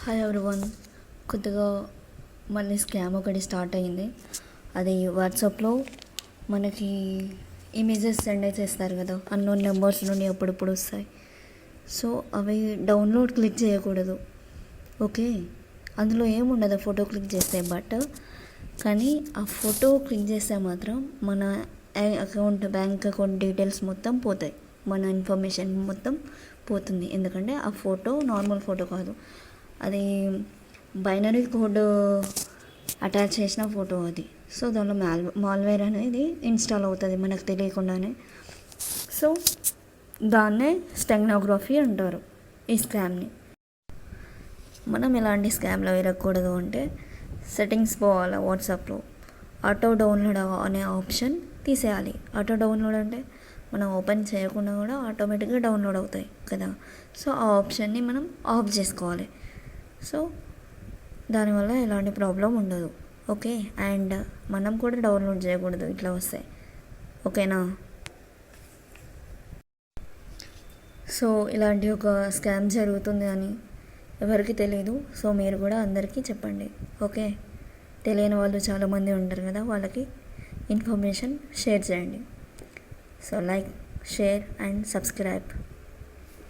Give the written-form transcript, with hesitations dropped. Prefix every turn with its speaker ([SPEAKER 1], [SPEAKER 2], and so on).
[SPEAKER 1] Hi everyone. కొద్దిగా మళ్ళీ scam ఒకటి స్టార్ట్ అయ్యింది. అది వాట్సాప్లో మనకి ఇమేజెస్ సెండ్ చేస్తారు కదా, అన్నోన్ నెంబర్స్ నుండి ఎప్పుడెప్పుడు వస్తాయి. సో అవి డౌన్లోడ్ క్లిక్ చేయకూడదు. ఓకే, అందులో ఏముండదు ఫోటో క్లిక్ చేస్తే. కానీ ఆ ఫోటో క్లిక్ చేస్తే మాత్రం మన బ్యాంక్ అకౌంట్ డీటెయిల్స్ మొత్తం పోతాయి, మన ఇన్ఫర్మేషన్ మొత్తం పోతుంది. ఎందుకంటే ఆ ఫోటో నార్మల్ ఫోటో కాదు, అది బైనరీ కోడ్ అటాచ్ చేసిన ఫోటో అది. సో దానిలో మాల్వేర్ అనేది ఇన్స్టాల్ అవుతుంది మనకు తెలియకుండానే. సో దాన్నే స్టెగ్నోగ్రఫీ అంటారు ఈ స్కామ్ని. మనం ఎలాంటి స్కామ్లో ఇరగకూడదు అంటే సెట్టింగ్స్ పోవాలి. వాట్సాప్లో ఆటో డౌన్లోడ్ అనే ఆప్షన్ తీసేయాలి. ఆటో డౌన్లోడ్ అంటే మనం ఓపెన్ చేయకుండా కూడా ఆటోమేటిక్గా డౌన్లోడ్ అవుతాయి కదా. సో ఆ ఆప్షన్ని మనం ఆఫ్ చేసుకోవాలి. సో దానివల్ల ఎలాంటి ప్రాబ్లం ఉండదు. ఓకే, అండ్ మనం కూడా డౌన్లోడ్ చేయకూడదు ఇట్లా వస్తాయి. ఓకేనా? సో ఇలాంటి ఒక స్కామ్ జరుగుతుంది అని ఎవరికి తెలియదు. సో మీరు కూడా అందరికీ చెప్పండి. ఓకే, తెలియని వాళ్ళు చాలామంది ఉంటారు కదా, వాళ్ళకి ఇన్ఫర్మేషన్ షేర్ చేయండి. So like, share and subscribe.